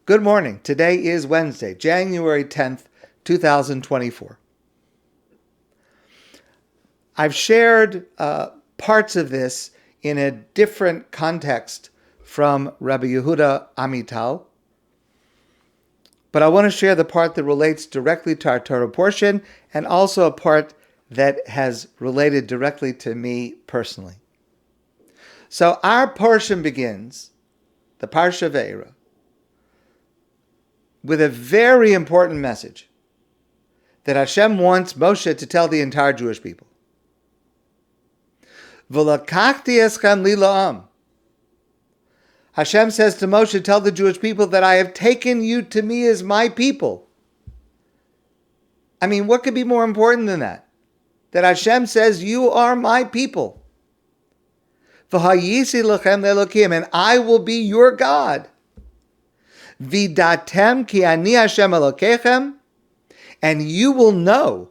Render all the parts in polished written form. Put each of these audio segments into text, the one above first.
Good morning. Today is Wednesday, January 10th, 2024. I've shared parts of this in a different context from Rabbi Yehuda Amital, but I want to share the part that relates directly to our Torah portion and also a part that has related directly to me personally. So our portion begins, the Parsha Ve'era, with a very important message that Hashem wants Moshe to tell the entire Jewish people. V'lakachti eschem li la'am. Hashem says to Moshe, tell the Jewish people that I have taken you to me as my people. I mean, what could be more important than that? That Hashem says, you are my people. V'hayisi lechem le'elokim, and I will be your God. Vidatem ki ani Hashem Elokechem, and you will know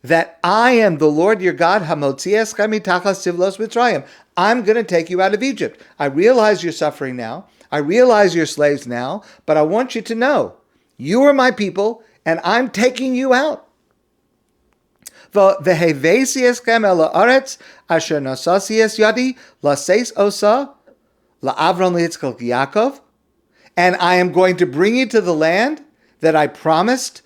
that I am the Lord your God, hamotzi eschem mitachas tivlos Mitzrayim. I'm going to take you out of Egypt. I realize you're suffering now. I realize you're slaves now, but I want you to know, you are my people, and I'm taking you out. V'hevesi eschem el haaretz asher nosasi es yadi laseis osa la'avram li'yitzchak Yaakov. And I am going to bring you to the land that I promised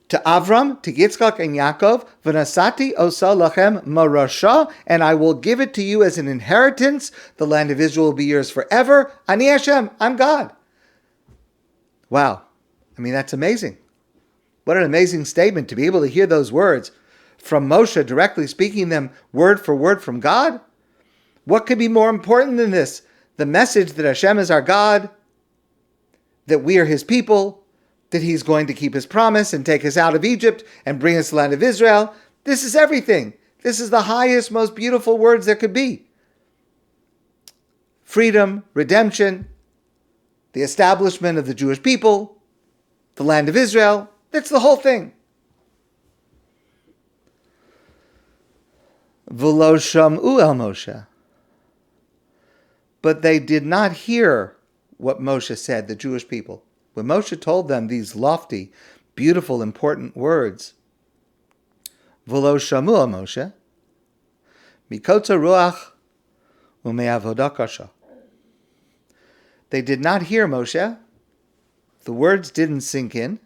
to Avram, to Yitzchak and Yaakov, v'nasati osa lachem marasha, and I will give it to you as an inheritance. The land of Israel will be yours forever. Ani Hashem, I'm God. Wow. I mean, that's amazing. What an amazing statement to be able to hear those words from Moshe directly speaking them word for word from God. What could be more important than this? The message that Hashem is our God, that we are his people, that he's going to keep his promise and take us out of Egypt and bring us to the land of Israel. This is everything. This is the highest, most beautiful words there could be. Freedom, redemption, the establishment of the Jewish people, the land of Israel. That's the whole thing. V'lo sham'u el Moshe. But they did not hear what Moshe said, the Jewish people. When Moshe told them these lofty, beautiful, important words, V'lo shamu el Moshe, mikotza ruach u'me'avoda kasha. They did not hear Moshe. The words didn't sink in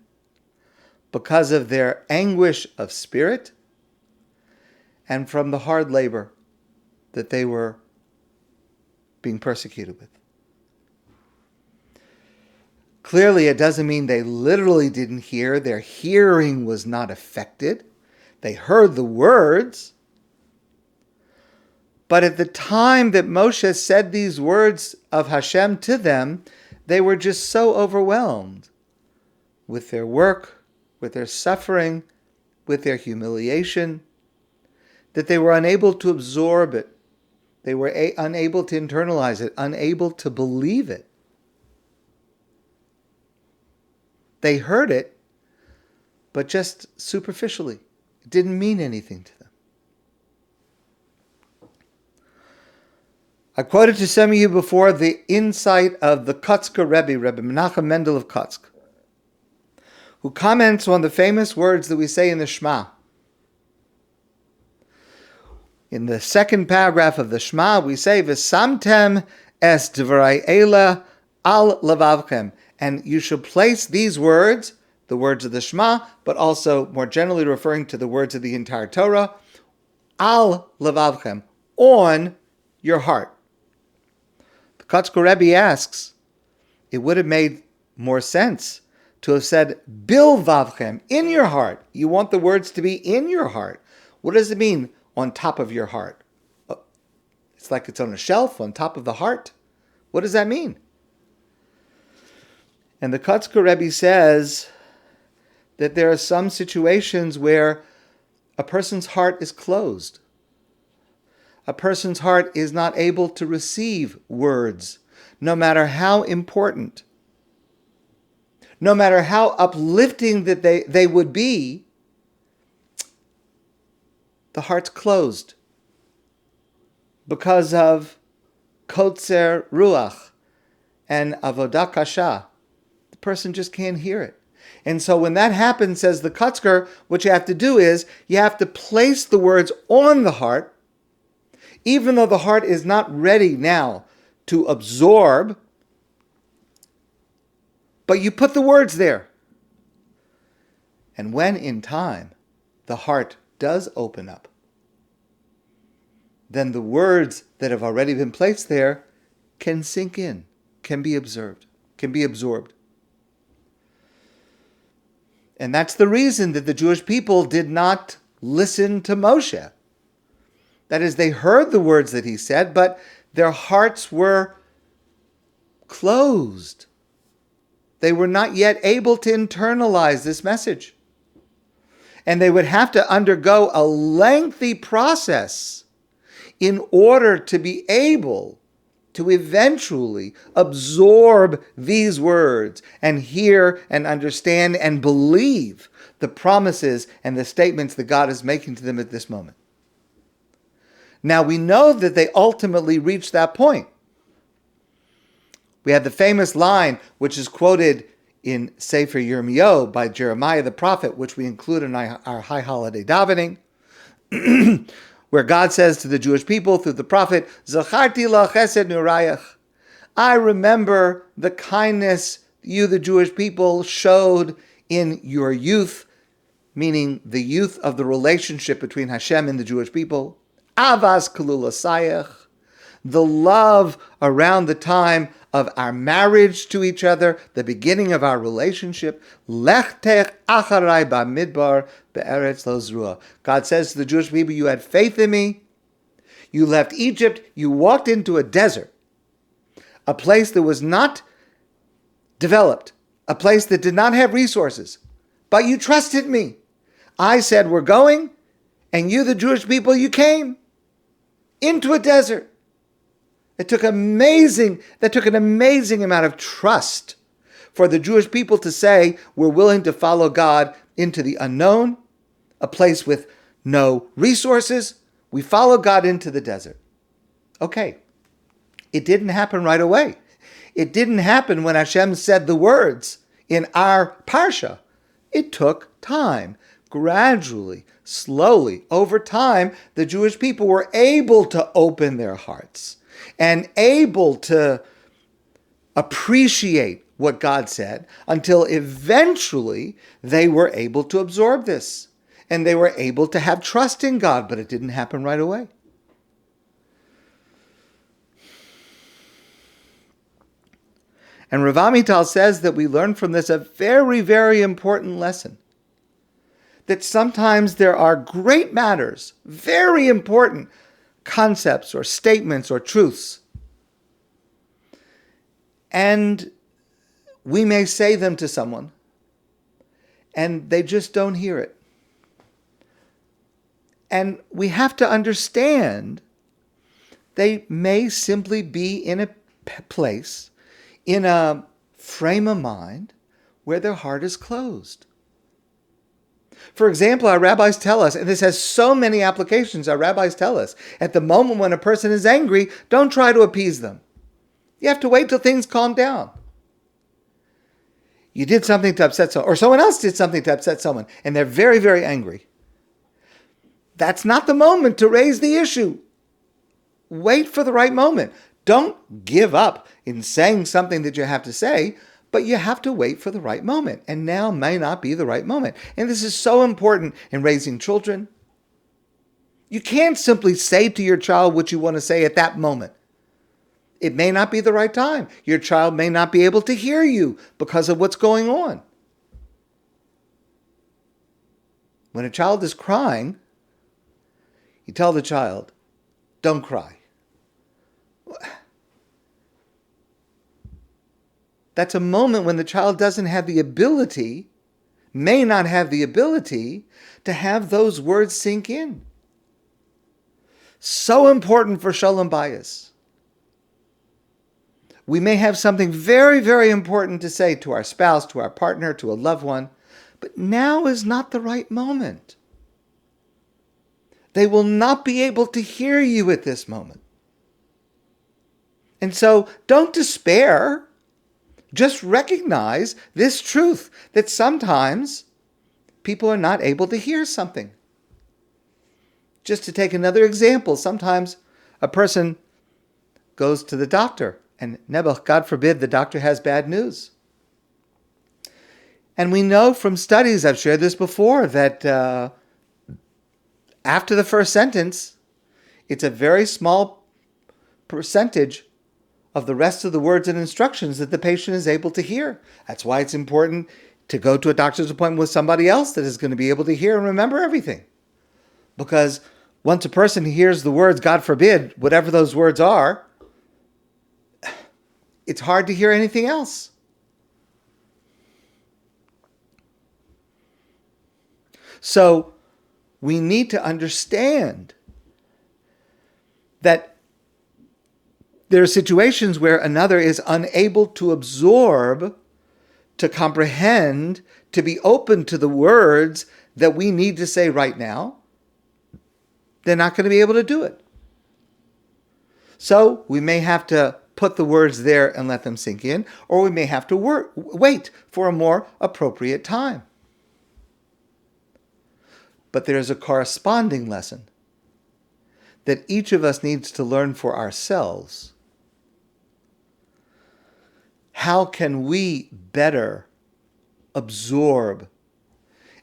because of their anguish of spirit and from the hard labor that they were being persecuted with. Clearly, it doesn't mean they literally didn't hear. Their hearing was not affected. They heard the words. But at the time that Moshe said these words of Hashem to them, they were just so overwhelmed with their work, with their suffering, with their humiliation, that they were unable to absorb it. They were unable to internalize it, unable to believe it. They heard it, but just superficially. It didn't mean anything to them. I quoted to some of you before the insight of the Kotzker Rebbe, Rabbi Menachem Mendel of Kotzk, who comments on the famous words that we say in the Shema. In the second paragraph of the Shema, we say, V'samtem es dvarai eila al levavchem. And you should place these words, the words of the Shema, but also more generally referring to the words of the entire Torah, al levavchem, on your heart. The Kotzker Rebbe asks, it would have made more sense to have said, bil vavchem, in your heart. You want the words to be in your heart. What does it mean, on top of your heart? It's like it's on a shelf on top of the heart. What does that mean? And the Kotzker Rebbe says that there are some situations where a person's heart is closed. A person's heart is not able to receive words, no matter how important, no matter how uplifting that they would be. The heart's closed because of kotzer ruach. and avodah kasha. The person just can't hear it. And so when that happens, says the Kotzker, what you have to do is you have to place the words on the heart, even though the heart is not ready now to absorb, but you put the words there. And when in time the heart does open up, then the words that have already been placed there can sink in, can be observed, can be absorbed. And that's the reason that the Jewish people did not listen to Moshe. That is, they heard the words that he said, but their hearts were closed. They were not yet able to internalize this message. And they would have to undergo a lengthy process in order to be able to eventually absorb these words and hear and understand and believe the promises and the statements that God is making to them at this moment. Now we know that they ultimately reached that point. We have the famous line, which is quoted in Sefer Yirmiyahu by Jeremiah the prophet, which we include in our high holiday davening, where God says to the Jewish people through the prophet, Zacharti la chesed nurayach. I remember the kindness you, the Jewish people, showed in your youth, meaning the youth of the relationship between Hashem and the Jewish people. Avas kalulasayach, the love around the time of our marriage to each other, the beginning of our relationship. Lechtech acharai bamidbar be'eretz lo zrua. God says to the Jewish people, you had faith in me. You left Egypt. You walked into a desert, a place that was not developed, a place that did not have resources. But you trusted me. I said, we're going, and you, the Jewish people, you came into a desert. That took an amazing amount of trust for the Jewish people to say, we're willing to follow God into the unknown, a place with no resources. We follow God into the desert. Okay, it didn't happen right away. It didn't happen when Hashem said the words in our Parsha. It took time. Gradually, slowly, over time, the Jewish people were able to open their hearts and able to appreciate what God said until eventually they were able to absorb this and they were able to have trust in God, but it didn't happen right away. And Rabbi Amital says that we learn from this a very, very important lesson. That sometimes there are great matters, very important concepts or statements or truths. And we may say them to someone, and they just don't hear it. And we have to understand they may simply be in a place, in a frame of mind, where their heart is closed. For example, our rabbis tell us, and this has so many applications, our rabbis tell us, at the moment when a person is angry, don't try to appease them. You have to wait till things calm down. You did something to upset someone, or someone else did something to upset someone, and they're very, very angry. That's not the moment to raise the issue. Wait for the right moment. Don't give up in saying something that you have to say, but you have to wait for the right moment. And now may not be the right moment. And this is so important in raising children. You can't simply say to your child what you want to say at that moment. It may not be the right time. Your child may not be able to hear you because of what's going on. When a child is crying, you tell the child, don't cry. That's a moment when the child doesn't have the ability, may not have the ability, to have those words sink in. So important for Shalom Bayis. We may have something very, very important to say to our spouse, to our partner, to a loved one, but now is not the right moment. They will not be able to hear you at this moment. And so don't despair. just recognize this truth that sometimes people are not able to hear something. Just to take another example, sometimes a person goes to the doctor and God forbid the doctor has bad news. And we know from studies, I've shared this before, that after the first sentence, it's a very small percentage of the rest of the words and instructions that the patient is able to hear. That's why it's important to go to a doctor's appointment with somebody else that is going to be able to hear and remember everything. Because once a person hears the words, God forbid, whatever those words are, it's hard to hear anything else. So we need to understand that there are situations where another is unable to absorb, to comprehend, to be open to the words that we need to say right now. They're not going to be able to do it. So we may have to put the words there and let them sink in, or we may have to wait for a more appropriate time. But there's a corresponding lesson that each of us needs to learn for ourselves. How can we better absorb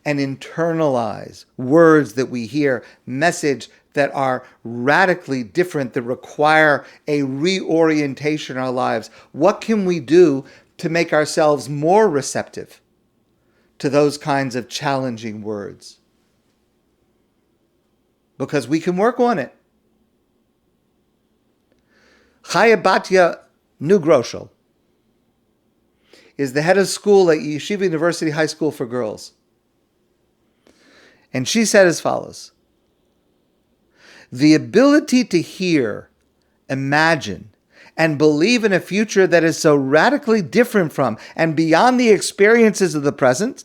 and internalize words that we hear, message that are radically different, that require a reorientation in our lives? What can we do to make ourselves more receptive to those kinds of challenging words? Because we can work on it. Chaya Batya Nugroshel is the head of school at Yeshiva University High School for Girls. And she said as follows: the ability to hear, imagine, and believe in a future that is so radically different from and beyond the experiences of the present.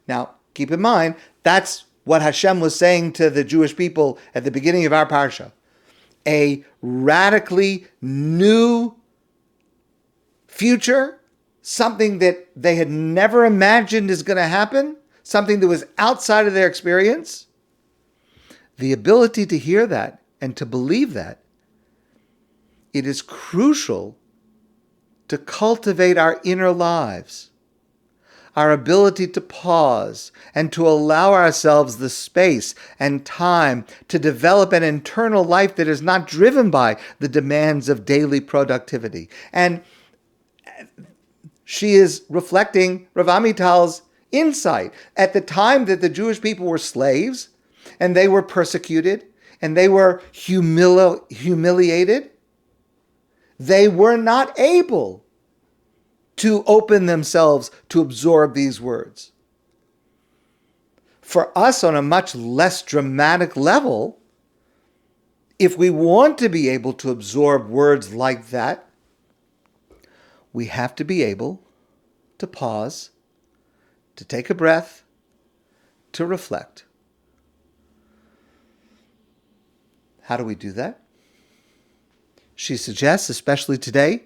Now, keep in mind, that's what Hashem was saying to the Jewish people at the beginning of our Parsha. A radically new future, something that they had never imagined is going to happen, something that was outside of their experience. The ability to hear that and to believe that, it is crucial to cultivate our inner lives, our ability to pause and to allow ourselves the space and time to develop an internal life that is not driven by the demands of daily productivity. And she is reflecting Rabbi Amital's insight. At the time that the Jewish people were slaves and they were persecuted and they were humiliated, they were not able to open themselves to absorb these words. For us, on a much less dramatic level, if we want to be able to absorb words like that, we have to be able to pause, to take a breath, to reflect. How do we do that? She suggests, especially today,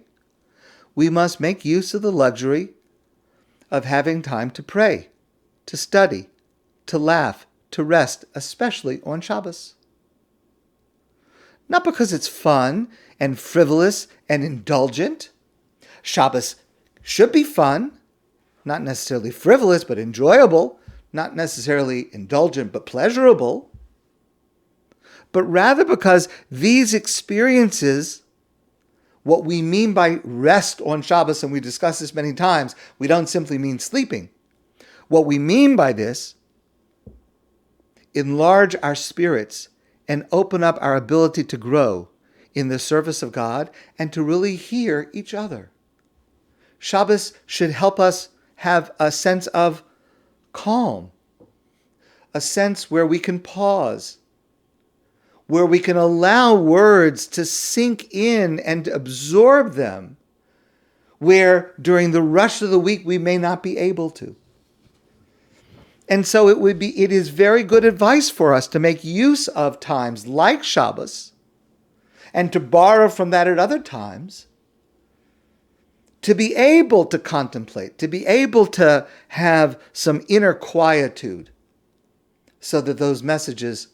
we must make use of the luxury of having time to pray, to study, to laugh, to rest, especially on Shabbos. Not because it's fun and frivolous and indulgent. Shabbos should be fun, not necessarily frivolous, but enjoyable, not necessarily indulgent, but pleasurable. But rather because these experiences, what we mean by rest on Shabbos, and we discussed this many times, we don't simply mean sleeping. What we mean by this, enlarge our spirits and open up our ability to grow in the service of God and to really hear each other. Shabbos should help us have a sense of calm, a sense where we can pause, where we can allow words to sink in and absorb them, where during the rush of the week we may not be able to. And so it is very good advice for us to make use of times like Shabbos and to borrow from that at other times to be able to contemplate, to be able to have some inner quietude so that those messages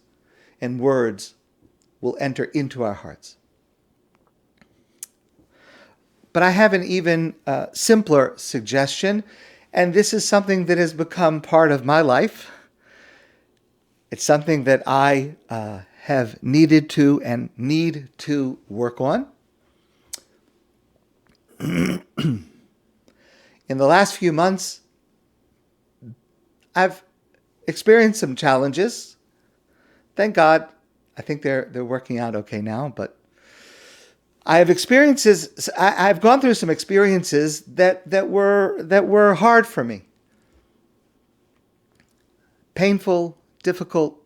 and words will enter into our hearts. But I have an even simpler suggestion, and this is something that has become part of my life. It's something that I have needed to and need to work on. In the last few months, I've experienced some challenges. Thank God, I think they're working out okay now, but I've gone through some experiences that were hard for me. Painful, difficult.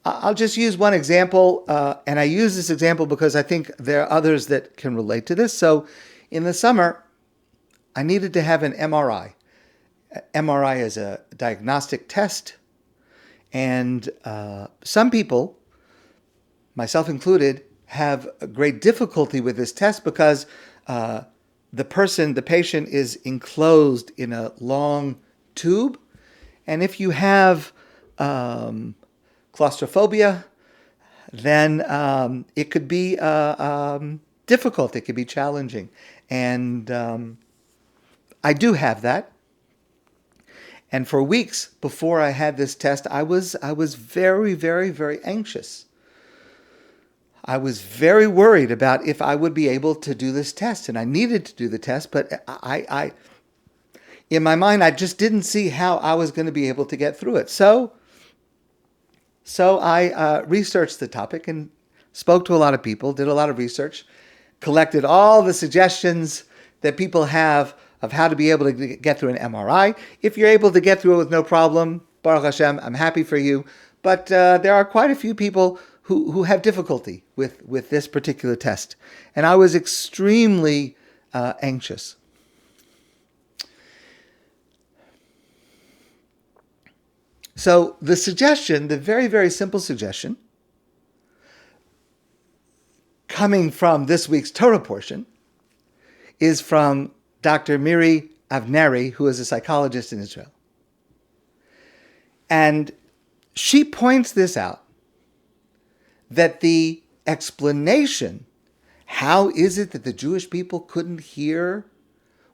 I'll just use one example, and I use this example because I think there are others that can relate to this. So in the summer, I needed to have an MRI. MRI is a diagnostic test, and some people, myself included, have a great difficulty with this test because the patient is enclosed in a long tube, and if you have claustrophobia, then it could be difficult. It could be challenging, and I do have that. And for weeks before I had this test, I was very, very, very anxious. I was very worried about if I would be able to do this test, and I needed to do the test, but I in my mind, I just didn't see how I was going to be able to get through it. So I researched the topic and spoke to a lot of people, did a lot of research, collected all the suggestions that people have of how to be able to get through an MRI. If you're able to get through it with no problem, Baruch Hashem, I'm happy for you. But there are quite a few people who have difficulty with this particular test. And I was extremely anxious. So the suggestion, the very, very simple suggestion, coming from this week's Torah portion, is from Dr. Miri Avital, who is a psychologist in Israel. And she points this out, that the explanation, how is it that the Jewish people couldn't hear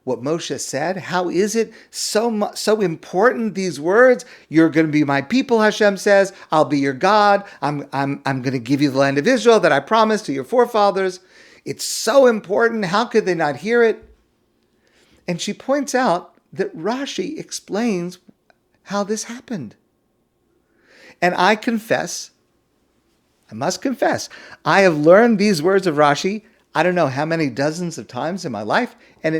what Moshe said? How is it so important, these words? You're going to be my people, Hashem says. I'll be your God. I'm going to give you the land of Israel that I promised to your forefathers. It's so important. How could they not hear it? And she points out that Rashi explains how this happened. And I must confess, I have learned these words of Rashi, I don't know how many dozens of times in my life, and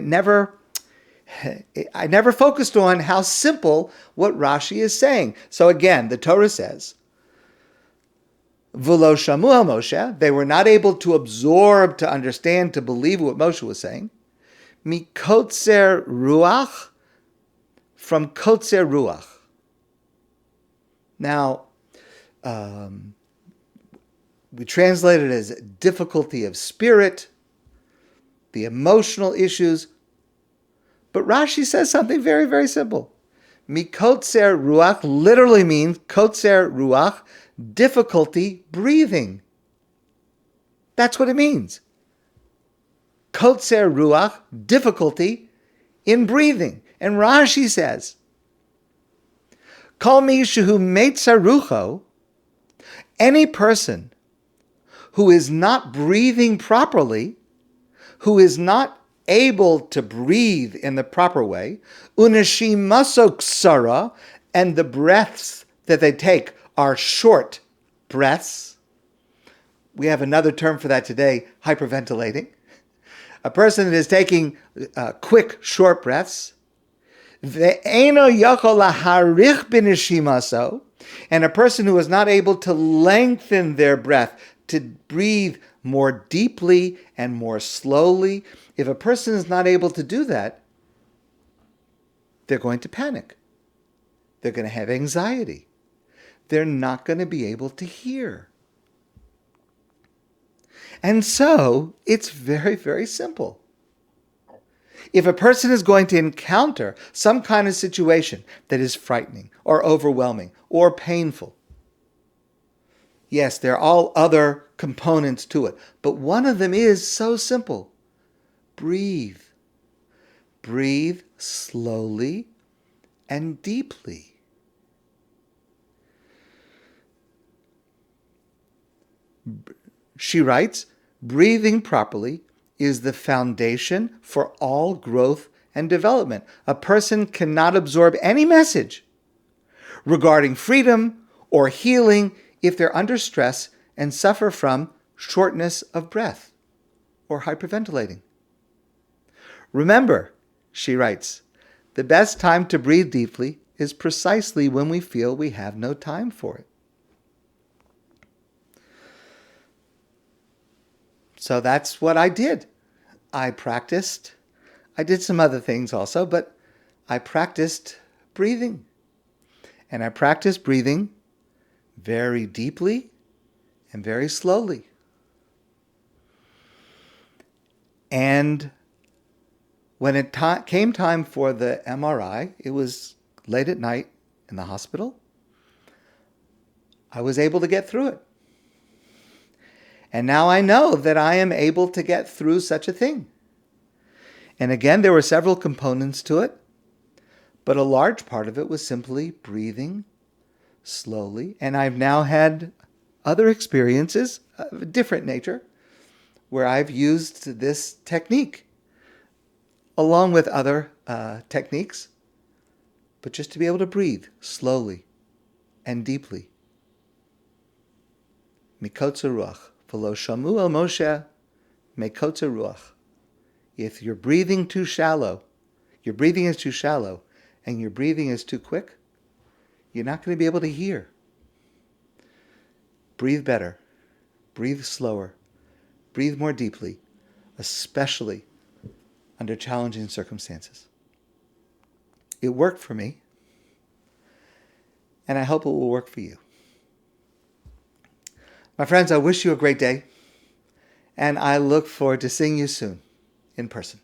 I never focused on how simple what Rashi is saying. So again, the Torah says, V'lo shamu al Moshe, they were not able to absorb, to understand, to believe what Moshe was saying. Mikotzer ruach, from kotzer ruach. Now, we translate it as difficulty of spirit, the emotional issues. But Rashi says something very, very simple. Mikotzer ruach literally means kotzer ruach, difficulty breathing. That's what it means. Kotzer ruach, difficulty in breathing. And Rashi says, Kol mi shehu meitzer rucho, any person who is not breathing properly, who is not able to breathe in the proper way, unashimaso ksara, and the breaths that they take are short breaths. We have another term for that today, hyperventilating. A person that is taking quick, short breaths. Ve'eno yachol laharich b'neshimaso, and a person who is not able to lengthen their breath, to breathe more deeply and more slowly. If a person is not able to do that, they're going to panic. They're going to have anxiety. They're not going to be able to hear. And so, it's very, very simple. If a person is going to encounter some kind of situation that is frightening or overwhelming or painful, yes, there are all other components to it, but one of them is so simple. Breathe. Breathe slowly and deeply. She writes, breathing properly is the foundation for all growth and development. A person cannot absorb any message regarding freedom or healing if they're under stress and suffer from shortness of breath or hyperventilating. Remember, she writes, the best time to breathe deeply is precisely when we feel we have no time for it. So that's what I did. I practiced. I did some other things also, but I practiced breathing. And I practiced breathing very deeply and very slowly. And when it came time for the MRI, it was late at night in the hospital, I was able to get through it. And now I know that I am able to get through such a thing. And again, there were several components to it, but a large part of it was simply breathing slowly. And I've now had other experiences of a different nature where I've used this technique along with other techniques, but just to be able to breathe slowly and deeply. Mikotze ruach. V'lo shamu el Moshe, mekotze ruach. If you're breathing too shallow, your breathing is too shallow, and your breathing is too quick, you're not going to be able to hear. Breathe better. Breathe slower. Breathe more deeply, especially under challenging circumstances. It worked for me, and I hope it will work for you. My friends, I wish you a great day, and I look forward to seeing you soon in person.